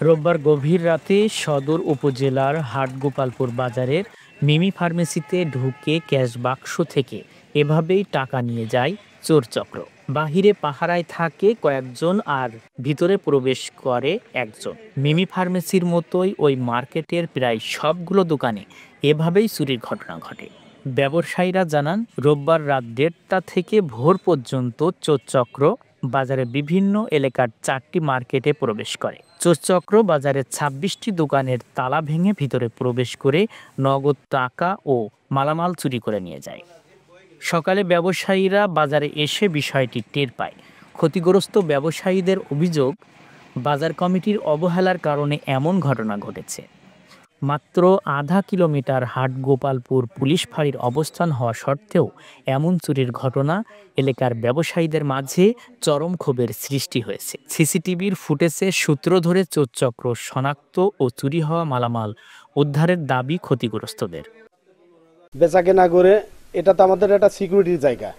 রোববার গভীর রাতে সদর উপজেলার হাটগোপালপুর বাজারের মিমি ফার্মেসিতে ঢুকে ক্যাশ বাক্স থেকে এভাবেই টাকা নিয়ে যায় চোরচক্র। বাহিরে পাহারায় থাকে কয়েকজন আর ভিতরে প্রবেশ করে একজন। মিমি ফার্মেসির মতোই ওই মার্কেটের প্রায় সবগুলো দোকানে এভাবেই চুরির ঘটনা ঘটে। ব্যবসায়ীরা জানান, রোববার রাত 1:30টা থেকে ভোর পর্যন্ত চোরচক্র বাজারের বিভিন্ন এলাকার 4টি মার্কেটে প্রবেশ করে। চোরচক্র বাজারের 26টি দোকানের তালা ভেঙে ভিতরে প্রবেশ করে নগদ টাকা ও মালামাল চুরি করে নিয়ে যায়। সকালে ব্যবসায়ীরা বাজারে এসে বিষয়টি টের পায়। ক্ষতিগ্রস্ত ব্যবসায়ীদের অভিযোগ, বাজার কমিটির অবহেলার কারণে এমন ঘটনা ঘটেছে। মাত্র আধা কিলোমিটার হাটগোপালপুর পুলিশ ফাঁড়ির অবস্থান হওয়া সত্ত্বেও এমন চুরির ঘটনা এলাকার ব্যবসায়ীদের মাঝে চরম ক্ষোভের সৃষ্টি হয়েছে। সিসিটিভির ফুটেজের সূত্র ধরে চোরচক্র শনাক্ত ও চুরি হওয়া মালামাল উদ্ধারের দাবি ক্ষতিগ্রস্তদের। বেচা কেনা করে এটা তো আমাদের একটা সিকিউরিটির জায়গা।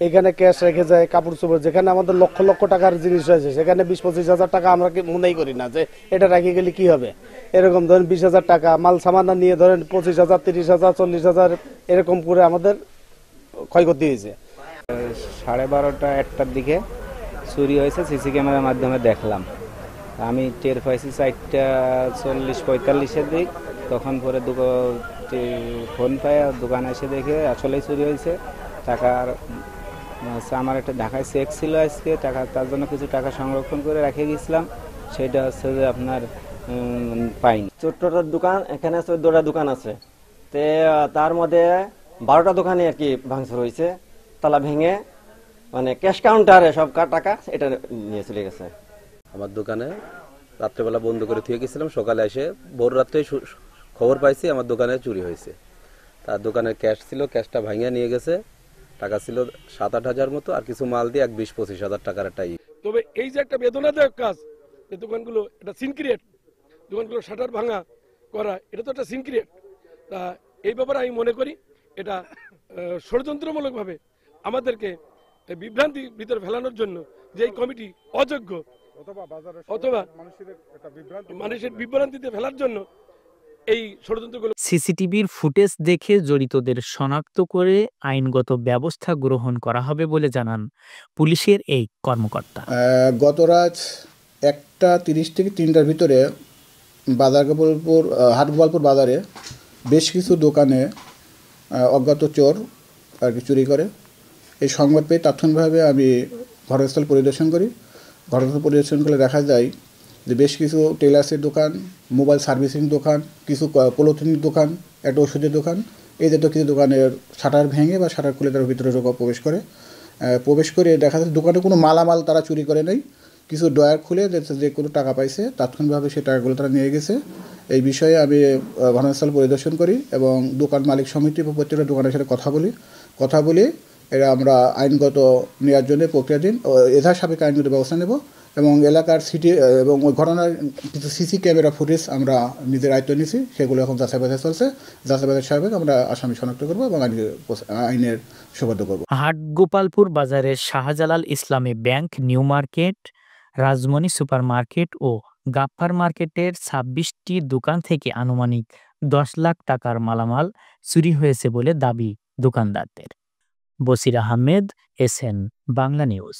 এখানে ক্যাশ রেখে যায়, কাপড় চোপড়, যেখানে আমাদের লক্ষ লক্ষ টাকার জিনিস রয়েছে সেখানে 20-25 হাজার টাকা আমরা মনেই করি না যে এটা রেখে গেলে কি হবে। এরকম ধরেন 20,000 টাকা মাল সামানা নিয়ে ধরেন 25,000, 30,000, 40,000 এরকম করে আমাদের ক্ষয়ক্ষতি হয়েছে। 12:30, 1টার দিকে চুরি হয়েছে, সিসি ক্যামেরার মাধ্যমে দেখলাম। আমি টের পাইছি 4:40-45-এর দিক। তখন পরে ফোন পাই, দোকানে এসে দেখে আসলেই চুরি হয়েছে। টাকার আমার একটা ঢাকায় চেক ছিল আজকে টাকা, তার জন্য কিছু টাকা সংরক্ষণ করে রেখে গেছিলাম, সেটা হচ্ছে যে আপনার পাইনি। 14টার দোকান, এখানে 14টা দোকান আছে, তে তার মধ্যে 12টা দোকানে আর কি ভাঙচুর হয়েছে। তালা ভেঙে মানে ক্যাশ কাউন্টারে সব টাকা এটা নিয়ে চলে গেছে। আমার দোকানে রাত্রেবেলা বন্ধ করে থুয়ে গেছিলাম, সকালে এসে ভোর রাত্রে খবর পাইছি আমার দোকানে চুরি হয়েছে। তার দোকানের ক্যাশ ছিল, ক্যাশটা ভাঙিয়ে নিয়ে গেছে। টাকা ছিল 7-8 হাজার মতো, আর কিছু মাল দিয়ে 20-25 হাজার টাকার একটা। তবে এই যে একটা বেদনাদায়ক কাজ, এই দোকানগুলো এটা সিন ক্রিয়েট, দোকানগুলো শাটার ভাঙা করা, এটা তো একটা সিন ক্রিয়েট। তা এই ব্যাপারে আমি মনে করি এটা ষড়যন্ত্রমূলকভাবে আমাদেরকে বিভ্রান্তি ভিতরে ফেলানোর জন্য যে এই কমিটি অযোগ্য অথবা মানুষের বিভ্রান্তিতে ফেলার জন্য এই ষড়যন্ত্রগুলো। সিসিটিভির ফুটেজ দেখে জড়িতদের শনাক্ত করে আইনগত ব্যবস্থা গ্রহণ করা হবে বলে জানান পুলিশের এই কর্মকর্তা। গত রাত 1:30 থেকে 3টার ভিতরে হাটগোপালপুর বাজারে বেশ কিছু দোকানে অজ্ঞাত চোর আর কি চুরি করে। এই সংবাদ পেয়ে তাৎক্ষণিকভাবে আমি ঘটনাস্থল পরিদর্শন করি। ঘটনাস্থল পরিদর্শন করলে দেখা যায় যে বেশ কিছু টেলার্সের দোকান, মোবাইল সার্ভিসিং দোকান, কিছু পলিথিনের দোকান, একটা ওষুধের দোকান, এই জাতীয় কিছু দোকানের শাটার ভেঙে বা শাটার খুলে তার ভিতরে প্রবেশ করে দেখা যাচ্ছে দোকানে কোনো মালামাল তারা চুরি করে নেই। কিছু ড্রয়ার খুলে যে কোনো টাকা পাইছে, তাৎক্ষণিকভাবে সেই টাকাগুলো তারা নিয়ে গেছে। এই বিষয়ে আমি ঘটনাস্থল পরিদর্শন করি এবং দোকান মালিক সমিতি বা প্রত্যেকটা দোকানের সাথে কথা বলি এরা আমরা আইনগত নেওয়ার জন্য প্রক্রিয়াধীন এধার সাপেক্ষে আইনগত ব্যবস্থা নেব এবং এলাকার সিটি এবং ওই ঘটনার কিছু সিসি ক্যামেরা ফুটেজ আমরা নিজের আয়ত্ত নিয়েছি, সেগুলো এখন যাচাই বাছাই চলছে। যাচাই বাছাই সাপেক্ষে আমরা আসামি শনাক্ত করবো এবং আইনের সুবদ্ধ করবো। হাটগোপালপুর বাজারের Shahjalal Islami bank, new market, Rajmoni super market ও গাফফার মার্কেটের 26টি দোকান থেকে আনুমানিক 10 লাখ টাকার মালামাল চুরি হয়েছে বলে দাবি দোকানদারদের। Basir Ahmed, SN Bangla news.